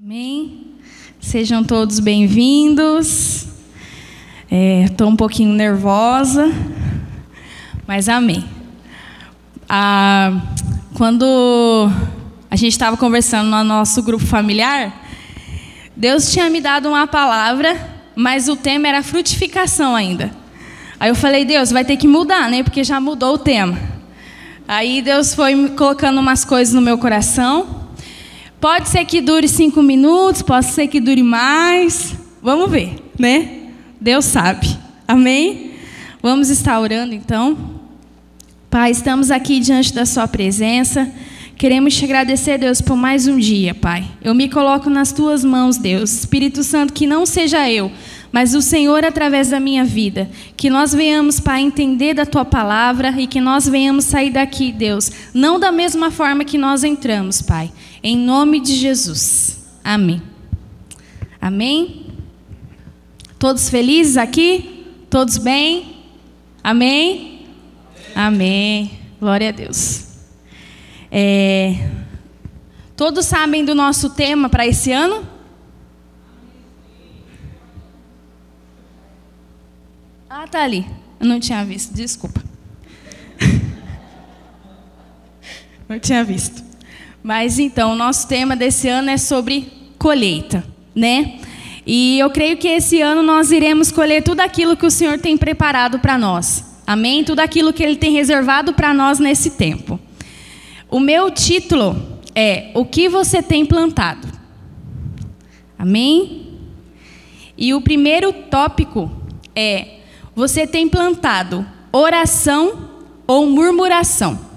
Amém? Sejam todos bem-vindos. Estou um pouquinho nervosa, mas amém. Quando a gente estava conversando no nosso grupo familiar, Deus tinha me dado uma palavra, mas o tema era frutificação ainda. Aí eu falei, Deus, vai ter que mudar, né? Porque já mudou o tema. Aí Deus foi me colocando umas coisas no meu coração. Pode ser que dure 5 minutos, pode ser que dure mais. Vamos ver, né? Deus sabe. Amém? Vamos estar orando então. Pai, estamos aqui diante da sua presença. Queremos te agradecer, Deus, por mais um dia, Pai. Eu me coloco nas tuas mãos, Deus. Espírito Santo, que não seja eu, mas o Senhor através da minha vida. Que nós venhamos, Pai, entender da tua palavra e que nós venhamos sair daqui, Deus, não da mesma forma que nós entramos, Pai. Em nome de Jesus. Amém. Amém? Todos felizes aqui? Todos bem? Amém? Amém. Glória a Deus. Todos sabem do nosso tema para esse ano? Ah, tá ali. Eu não tinha visto, desculpa. Não tinha visto. Mas então, o nosso tema desse ano é sobre colheita, né? E eu creio que esse ano nós iremos colher tudo aquilo que o Senhor tem preparado para nós. Amém? Tudo aquilo que Ele tem reservado para nós nesse tempo. O meu título é O que você tem plantado? Amém? E o primeiro tópico é: você tem plantado oração ou murmuração?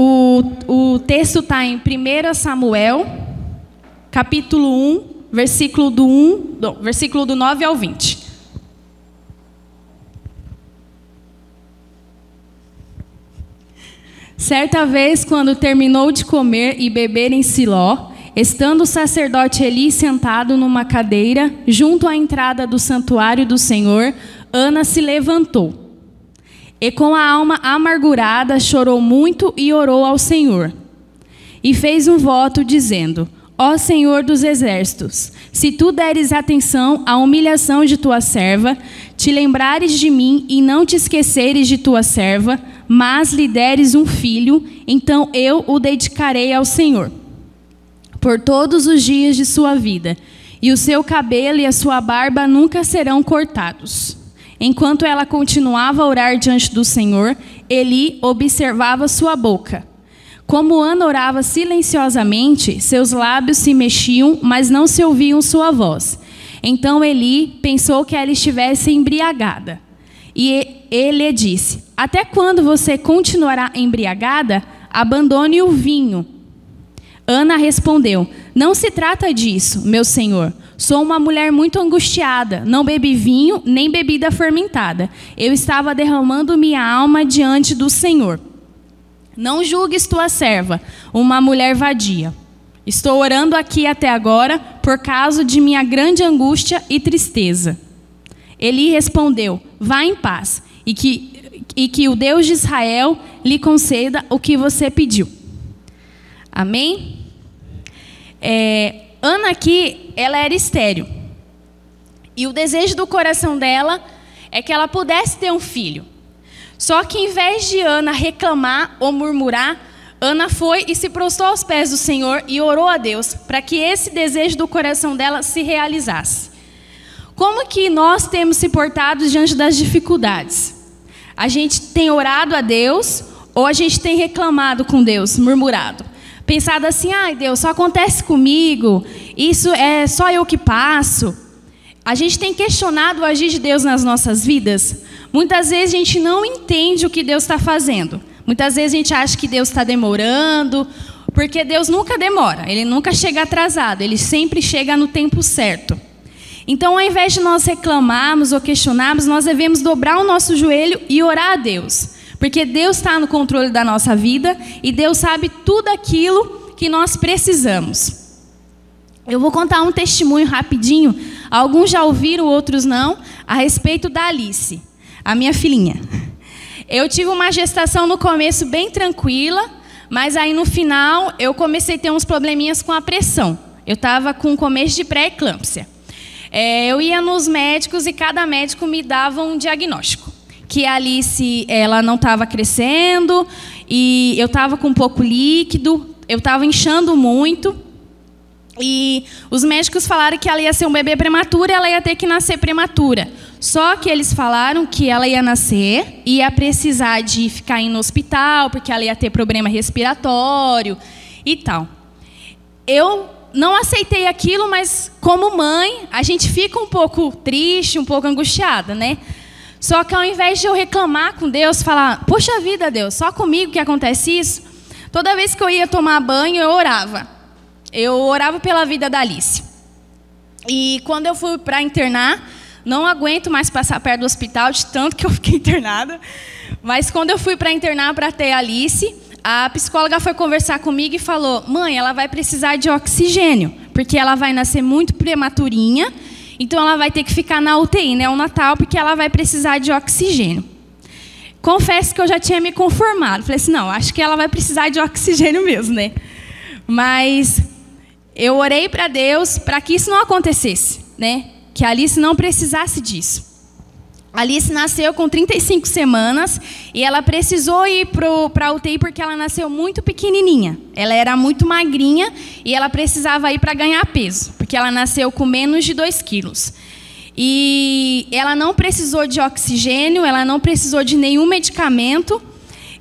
O texto está em 1 Samuel, capítulo 1, versículo do 9 ao 20. Certa vez, quando terminou de comer e beber em Siló, estando o sacerdote Eli sentado numa cadeira, junto à entrada do santuário do Senhor, Ana se levantou. E com a alma amargurada chorou muito e orou ao Senhor. E fez um voto dizendo: Ó Senhor dos exércitos, se tu deres atenção à humilhação de tua serva, te lembrares de mim e não te esqueceres de tua serva, mas lhe deres um filho, então eu o dedicarei ao Senhor por todos os dias de sua vida, e o seu cabelo e a sua barba nunca serão cortados. Enquanto ela continuava a orar diante do Senhor, Eli observava sua boca. Como Ana orava silenciosamente, seus lábios se mexiam, mas não se ouviam sua voz. Então Eli pensou que ela estivesse embriagada. E ele disse: Até quando você continuará embriagada? Abandone o vinho. Ana respondeu: Não se trata disso, meu senhor. Sou uma mulher muito angustiada, não bebi vinho nem bebida fermentada. Eu estava derramando minha alma diante do Senhor. Não julgues tua serva, uma mulher vadia. Estou orando aqui até agora por causa de minha grande angústia e tristeza. Eli respondeu: Vá em paz, e que o Deus de Israel lhe conceda o que você pediu. Amém? Ana aqui, ela era estéril. E o desejo do coração dela é que ela pudesse ter um filho. Só que em vez de Ana reclamar ou murmurar, Ana foi e se prostrou aos pés do Senhor e orou a Deus para que esse desejo do coração dela se realizasse. Como que nós temos se portado diante das dificuldades? A gente tem orado a Deus ou a gente tem reclamado com Deus, murmurado? Pensado assim: ai Deus, só acontece comigo, isso é só eu que passo. A gente tem questionado o agir de Deus nas nossas vidas. Muitas vezes a gente não entende o que Deus está fazendo. Muitas vezes a gente acha que Deus está demorando, porque Deus nunca demora, Ele nunca chega atrasado, Ele sempre chega no tempo certo. Então, ao invés de nós reclamarmos ou questionarmos, nós devemos dobrar o nosso joelho e orar a Deus. Porque Deus está no controle da nossa vida e Deus sabe tudo aquilo que nós precisamos. Eu vou contar um testemunho rapidinho. Alguns já ouviram, outros não, a respeito da Alice, a minha filhinha. Eu tive uma gestação no começo bem tranquila, Mas aí no final eu comecei a ter uns probleminhas com a pressão. Eu estava com começo de pré-eclâmpsia. Eu ia nos médicos e cada médico me dava um diagnóstico. Que a Alice, ela não estava crescendo, e eu estava com pouco líquido, eu estava inchando muito. E os médicos falaram que ela ia ser um bebê prematuro e ela ia ter que nascer prematura. Só que eles falaram que ela ia nascer, ia precisar de ficar no hospital, porque ela ia ter problema respiratório e tal. Eu não aceitei aquilo, mas como mãe, a gente fica um pouco triste, um pouco angustiada, né? Só que ao invés de eu reclamar com Deus, falar, poxa vida, Deus, só comigo que acontece isso, toda vez que eu ia tomar banho, eu orava. Eu orava pela vida da Alice. E quando eu fui para internar, não aguento mais passar perto do hospital, de tanto que eu fiquei internada. Mas quando eu fui para internar para ter a Alice, a psicóloga foi conversar comigo e falou, mãe, ela vai precisar de oxigênio, porque ela vai nascer muito prematurinha, então ela vai ter que ficar na UTI, neonatal, porque ela vai precisar de oxigênio. Confesso que eu já tinha me conformado. Falei assim, não, acho que ela vai precisar de oxigênio mesmo, né? Mas eu orei para Deus para que isso não acontecesse, né? Que a Alice não precisasse disso. A Alice nasceu com 35 semanas e ela precisou ir para a UTI porque ela nasceu muito pequenininha. Ela era muito magrinha e ela precisava ir para ganhar peso, porque ela nasceu com menos de 2 quilos. E ela não precisou de oxigênio, ela não precisou de nenhum medicamento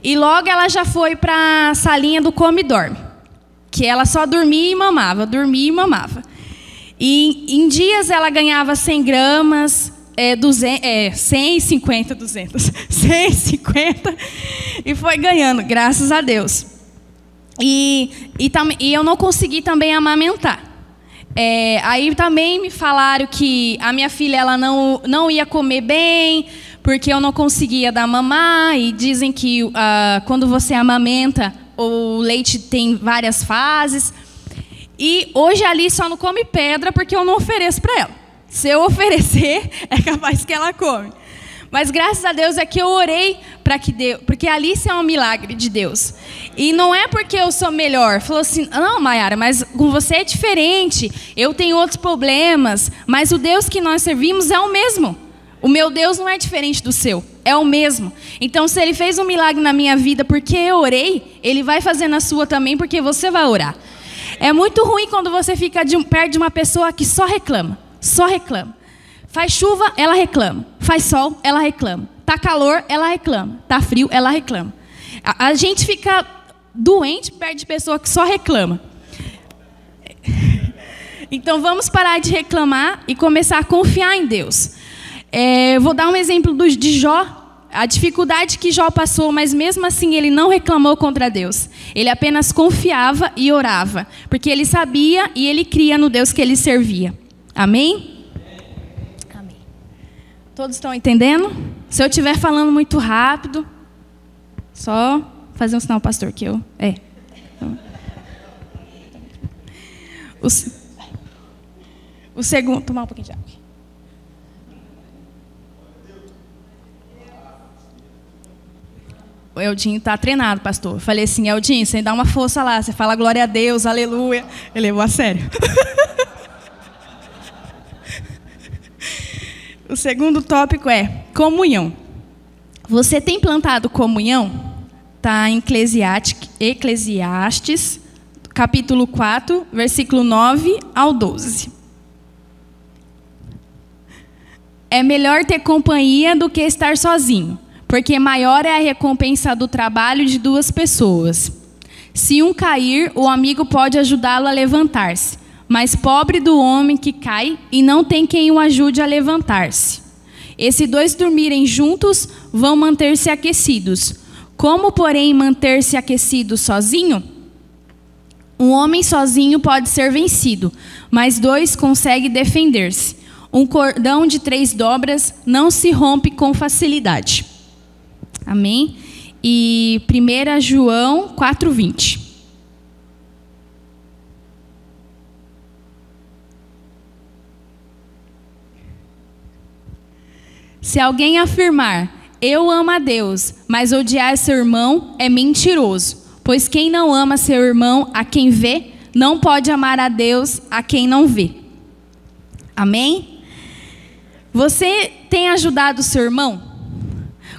e logo ela já foi para a salinha do come e dorme, que ela só dormia e mamava, dormia e mamava. E em dias ela ganhava 100 gramas, 150, 200, 150, e foi ganhando, graças a Deus. E eu não consegui também amamentar. Aí também me falaram que a minha filha ela não ia comer bem, porque eu não conseguia dar mamar, e dizem que quando você amamenta, o leite tem várias fases. E hoje a Alice só não come pedra porque eu não ofereço para ela. Se eu oferecer, é capaz que ela come. Mas graças a Deus é que eu orei para que Deus, porque a Alice é um milagre de Deus. E não é porque eu sou melhor. Falou assim, não, Maiara, mas com você é diferente. Eu tenho outros problemas, mas o Deus que nós servimos é o mesmo. O meu Deus não é diferente do seu, é o mesmo. Então, se Ele fez um milagre na minha vida porque eu orei, Ele vai fazer na sua também porque você vai orar. É muito ruim quando você fica perto de uma pessoa que só reclama. Só reclama. Faz chuva, ela reclama. Faz sol, ela reclama. Tá calor, ela reclama. Tá frio, ela reclama. A gente fica doente perto de pessoa que só reclama. Então vamos parar de reclamar e começar a confiar em Deus. Vou dar um exemplo de Jó. A dificuldade que Jó passou, mas mesmo assim ele não reclamou contra Deus. Ele apenas confiava e orava, porque ele sabia e ele cria no Deus que ele servia. Amém? Amém. Todos estão entendendo? Se eu estiver falando muito rápido, só fazer um sinal, pastor, que eu... O segundo... Tomar um pouquinho de água. O Eldinho está treinado, pastor. Eu falei assim, Eldinho, você dá uma força lá, você fala glória a Deus, aleluia. Ele levou a sério. O segundo tópico é comunhão. Você tem plantado comunhão? Está em Eclesiastes, capítulo 4, versículo 9 ao 12. É melhor ter companhia do que estar sozinho, porque maior é a recompensa do trabalho de 2 pessoas. Se um cair, o amigo pode ajudá-lo a levantar-se, mas pobre do homem que cai e não tem quem o ajude a levantar-se. E se 2 dormirem juntos, vão manter-se aquecidos. Como, porém, manter-se aquecido sozinho? Um homem sozinho pode ser vencido, mas 2 conseguem defender-se. Um cordão de 3 dobras não se rompe com facilidade. Amém? E 1 João 4:20. Se alguém afirmar, eu amo a Deus, mas odiar seu irmão, é mentiroso. Pois quem não ama seu irmão a quem vê, não pode amar a Deus a quem não vê. Amém? Você tem ajudado o seu irmão?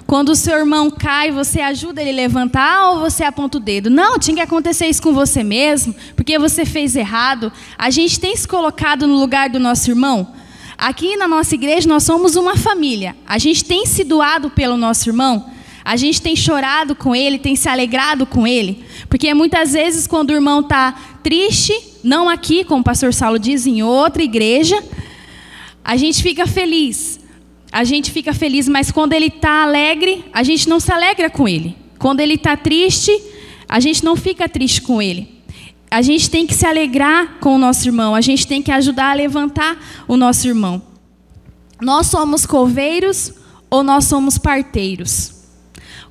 Quando o seu irmão cai, você ajuda ele a levantar ou você aponta o dedo? Não, tinha que acontecer isso com você mesmo, porque você fez errado. A gente tem se colocado no lugar do nosso irmão? Aqui na nossa igreja nós somos uma família. A gente tem se doado pelo nosso irmão? A gente tem chorado com ele, tem se alegrado com ele? Porque muitas vezes quando o irmão está triste, não aqui, como o pastor Saulo diz, em outra igreja, a gente fica feliz. A gente fica feliz, mas quando ele está alegre, a gente não se alegra com ele. Quando ele está triste, a gente não fica triste com ele. A gente tem que se alegrar com o nosso irmão. A gente tem que ajudar a levantar o nosso irmão. Nós somos coveiros ou nós somos parteiros?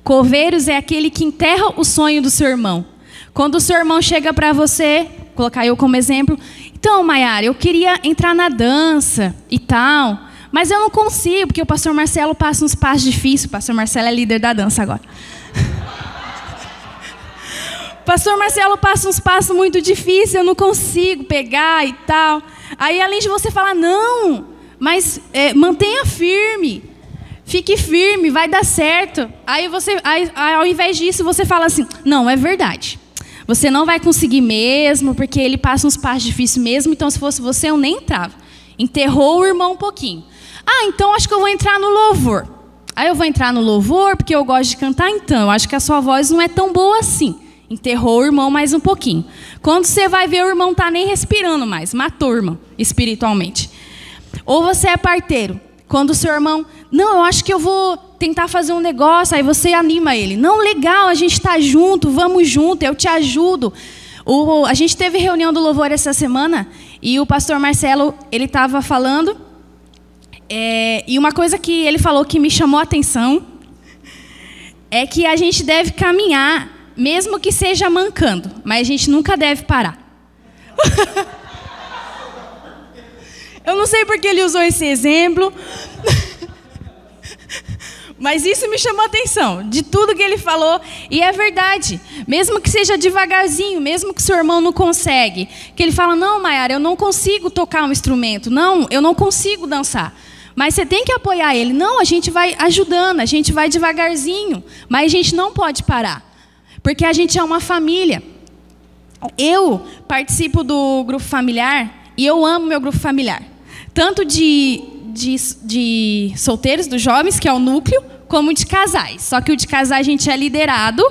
Coveiros é aquele que enterra o sonho do seu irmão. Quando o seu irmão chega para você, vou colocar eu como exemplo, então, Maiara, eu queria entrar na dança e tal, mas eu não consigo, porque o pastor Marcelo passa uns passos difíceis. O pastor Marcelo é líder da dança agora. O pastor Marcelo passa uns passos muito difíceis, eu não consigo pegar e tal. Aí, além de você falar, não, mas mantenha firme, fique firme, vai dar certo. Aí, ao invés disso, você fala assim, não, é verdade. Você não vai conseguir mesmo, porque ele passa uns passos difíceis mesmo, então se fosse você, eu nem entrava. Enterrou o irmão um pouquinho. Ah, então acho que eu vou entrar no louvor. Aí eu vou entrar no louvor porque eu gosto de cantar, então eu acho que a sua voz não é tão boa assim. Enterrou o irmão mais um pouquinho. Quando você vai ver, o irmão está nem respirando mais, matou o irmão espiritualmente. Ou você é parteiro. Quando o seu irmão, não, eu acho que eu vou tentar fazer um negócio, aí você anima ele. Não, legal, a gente está junto, vamos junto, eu te ajudo. A gente teve reunião do louvor essa semana e o pastor Marcelo, ele estava falando, e uma coisa que ele falou que me chamou a atenção é que a gente deve caminhar, mesmo que seja mancando, mas a gente nunca deve parar. Eu não sei porque ele usou esse exemplo, mas isso me chamou a atenção, de tudo que ele falou, e é verdade. Mesmo que seja devagarzinho, mesmo que seu irmão não consegue, que ele fala, não, Maiara, eu não consigo tocar um instrumento, não, eu não consigo dançar. Mas você tem que apoiar ele. Não, a gente vai ajudando, a gente vai devagarzinho, mas a gente não pode parar, porque a gente é uma família. Eu participo do grupo familiar e eu amo meu grupo familiar. Tanto de solteiros, dos jovens, que é o núcleo, como de casais. Só que o de casais a gente é liderado,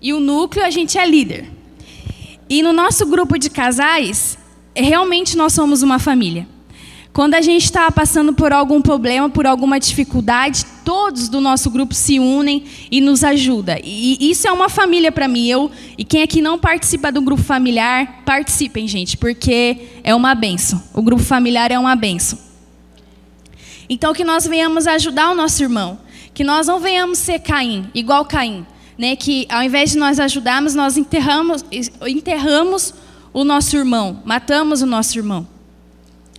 e o núcleo a gente é líder. E no nosso grupo de casais, realmente nós somos uma família. Quando a gente está passando por algum problema, por alguma dificuldade, todos do nosso grupo se unem e nos ajudam. E isso é uma família para mim. E quem aqui não participa do grupo familiar, participem, gente, porque é uma bênção. O grupo familiar é uma bênção. Então, que nós venhamos ajudar o nosso irmão. Que nós não venhamos ser Caim, igual Caim. Né? Que ao invés de nós ajudarmos, nós enterramos o nosso irmão, matamos o nosso irmão.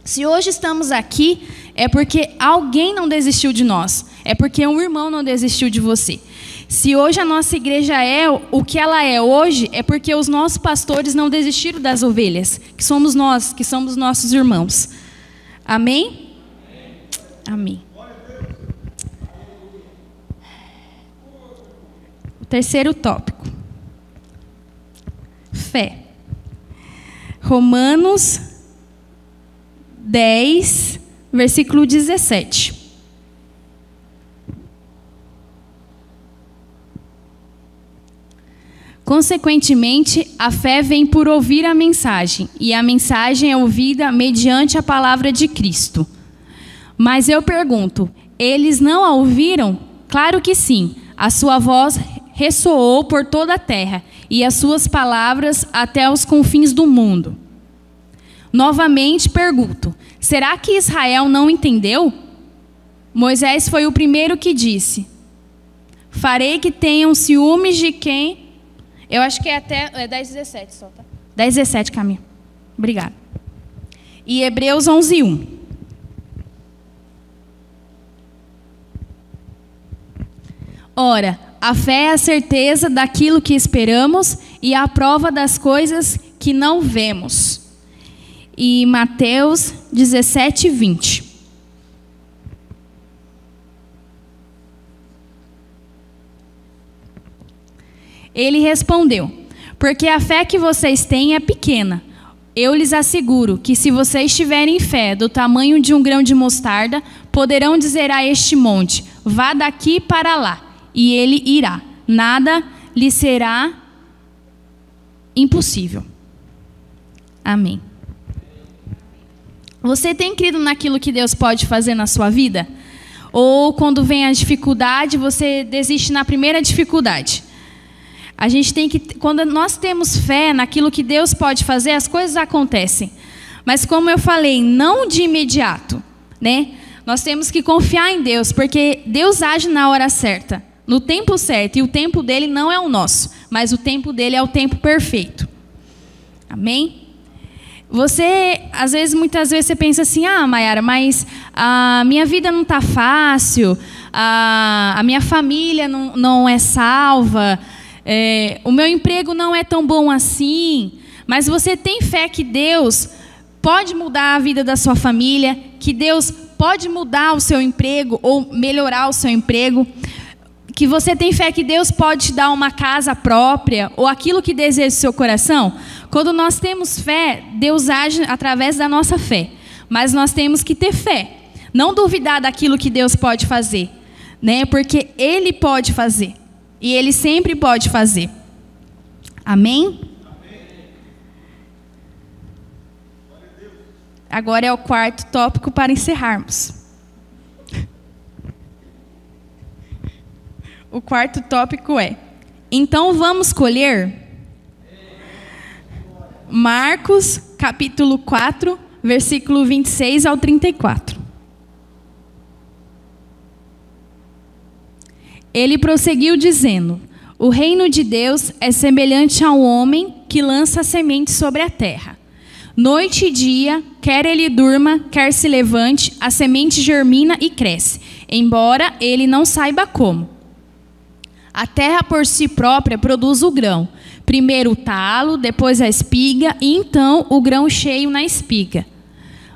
Se hoje estamos aqui, é porque alguém não desistiu de nós. É porque um irmão não desistiu de você. Se hoje a nossa igreja é o que ela é hoje, é porque os nossos pastores não desistiram das ovelhas, que somos nós, que somos nossos irmãos. Amém? Amém. O terceiro tópico. Fé. Romanos 10, versículo 17. Consequentemente, a fé vem por ouvir a mensagem, e a mensagem é ouvida mediante a palavra de Cristo. Mas eu pergunto, eles não a ouviram? Claro que sim. A sua voz ressoou por toda a terra, e as suas palavras até os confins do mundo. Novamente pergunto, será que Israel não entendeu? Moisés foi o primeiro que disse, farei que tenham ciúmes de quem... Eu acho que é até 10:17 só, tá? 10:17, Camila. Obrigada. E Hebreus 11:1. Ora, a fé é a certeza daquilo que esperamos e a prova das coisas que não vemos. E Mateus 17, 20. Ele respondeu: porque a fé que vocês têm é pequena. Eu lhes asseguro que se vocês tiverem fé do tamanho de um grão de mostarda, poderão dizer a este monte: vá daqui para lá, e ele irá. Nada lhe será impossível. Amém. Você tem crido naquilo que Deus pode fazer na sua vida? Ou quando vem a dificuldade, você desiste na primeira dificuldade? A gente tem que, quando nós temos fé naquilo que Deus pode fazer, as coisas acontecem. Mas como eu falei, não de imediato, né? Nós temos que confiar em Deus, porque Deus age na hora certa, no tempo certo, e o tempo dele não é o nosso, mas o tempo dele é o tempo perfeito. Amém? Você, muitas vezes você pensa assim: ah, Mayara, mas a minha vida não está fácil, a minha família não é salva, o meu emprego não é tão bom assim. Mas você tem fé que Deus pode mudar a vida da sua família, que Deus pode mudar o seu emprego ou melhorar o seu emprego, que você tem fé que Deus pode te dar uma casa própria ou aquilo que deseja o seu coração? Quando nós temos fé, Deus age através da nossa fé. Mas nós temos que ter fé, não duvidar daquilo que Deus pode fazer, né? Porque Ele pode fazer. E Ele sempre pode fazer. Amém? Agora é o quarto tópico para encerrarmos. O quarto tópico é: então vamos colher? Marcos, capítulo 4, versículo 26 ao 34. Ele prosseguiu dizendo: o reino de Deus é semelhante a um homem que lança a semente sobre a terra. Noite e dia, quer ele durma, quer se levante, a semente germina e cresce, embora ele não saiba como. A terra por si própria produz o grão. Primeiro o talo, depois a espiga, e então o grão cheio na espiga.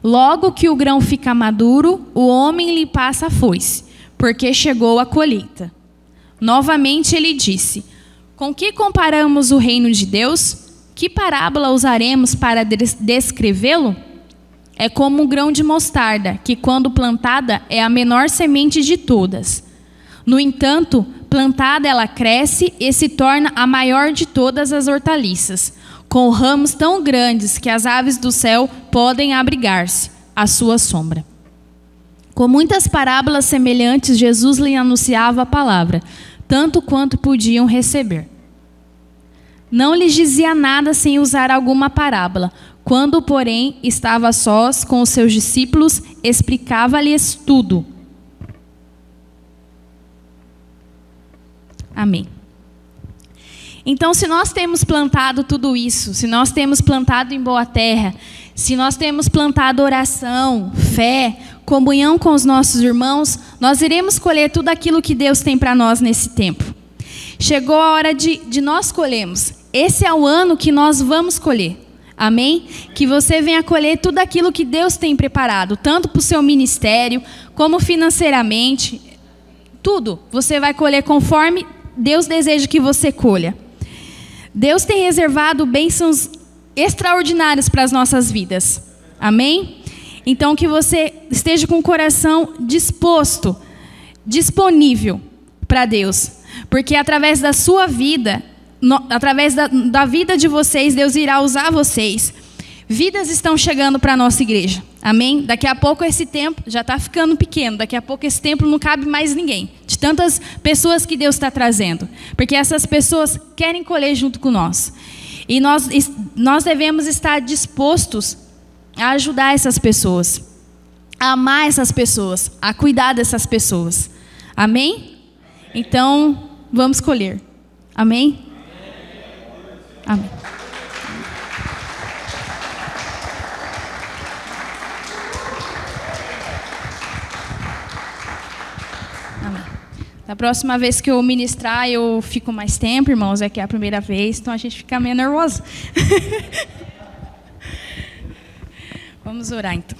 Logo que o grão fica maduro, o homem lhe passa a foice, porque chegou a colheita. Novamente ele disse: com que comparamos o reino de Deus? Que parábola usaremos para descrevê-lo? É como um grão de mostarda, que quando plantada é a menor semente de todas. No entanto, plantada ela cresce e se torna a maior de todas as hortaliças, com ramos tão grandes que as aves do céu podem abrigar-se à sua sombra. Com muitas parábolas semelhantes, Jesus lhe anunciava a palavra, tanto quanto podiam receber. Não lhes dizia nada sem usar alguma parábola. Quando, porém, estava a sós com os seus discípulos, explicava-lhes tudo. Amém. Então, se nós temos plantado tudo isso, se nós temos plantado em boa terra, se nós temos plantado oração, fé, comunhão com os nossos irmãos, nós iremos colher tudo aquilo que Deus tem para nós nesse tempo. Chegou a hora de nós colhermos. Esse é o ano que nós vamos colher. Amém? Que você venha colher tudo aquilo que Deus tem preparado, tanto para o seu ministério, como financeiramente. Tudo você vai colher conforme Deus deseja que você colha. Deus tem reservado bênçãos extraordinárias para as nossas vidas. Amém? Então que você esteja com o coração disposto, disponível para Deus. Porque através da sua vida, através da vida de vocês, Deus irá usar vocês. Vidas estão chegando para a nossa igreja. Amém? Daqui a pouco esse templo já está ficando pequeno. Daqui a pouco esse templo não cabe mais ninguém. De tantas pessoas que Deus está trazendo. Porque essas pessoas querem colher junto com nós. E nós devemos estar dispostos a ajudar essas pessoas. A amar essas pessoas. A cuidar dessas pessoas. Amém? Então, vamos colher. Amém? Amém. Da próxima vez que eu ministrar, eu fico mais tempo, irmãos, é que é a primeira vez, então a gente fica meio nervoso. Vamos orar, então.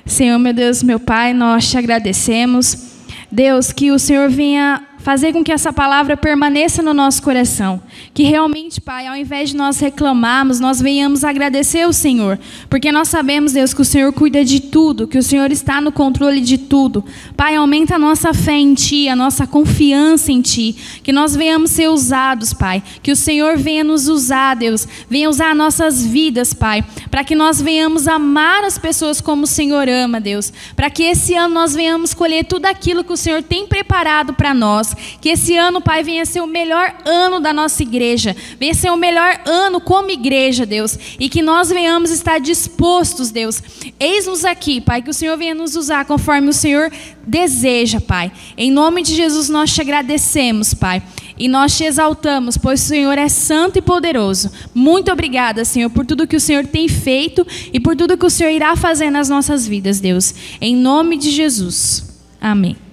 Senhor, meu Deus, meu Pai, nós te agradecemos. Deus, que o Senhor venha fazer com que essa palavra permaneça no nosso coração. Que realmente, Pai, ao invés de nós reclamarmos, nós venhamos agradecer ao Senhor. Porque nós sabemos, Deus, que o Senhor cuida de tudo, que o Senhor está no controle de tudo. Pai, aumenta a nossa fé em Ti, a nossa confiança em Ti. Que nós venhamos ser usados, Pai. Que o Senhor venha nos usar, Deus. Venha usar nossas vidas, Pai. Para que nós venhamos amar as pessoas como o Senhor ama, Deus. Para que esse ano nós venhamos colher tudo aquilo que o Senhor tem preparado para nós. Que esse ano, Pai, venha ser o melhor ano da nossa igreja. Venha ser o melhor ano como igreja, Deus. E que nós venhamos estar dispostos, Deus. Eis-nos aqui, Pai, que o Senhor venha nos usar conforme o Senhor deseja, Pai. Em nome de Jesus nós te agradecemos, Pai. E nós te exaltamos, pois o Senhor é santo e poderoso. Muito obrigada, Senhor, por tudo que o Senhor tem feito e por tudo que o Senhor irá fazer nas nossas vidas, Deus. Em nome de Jesus. Amém.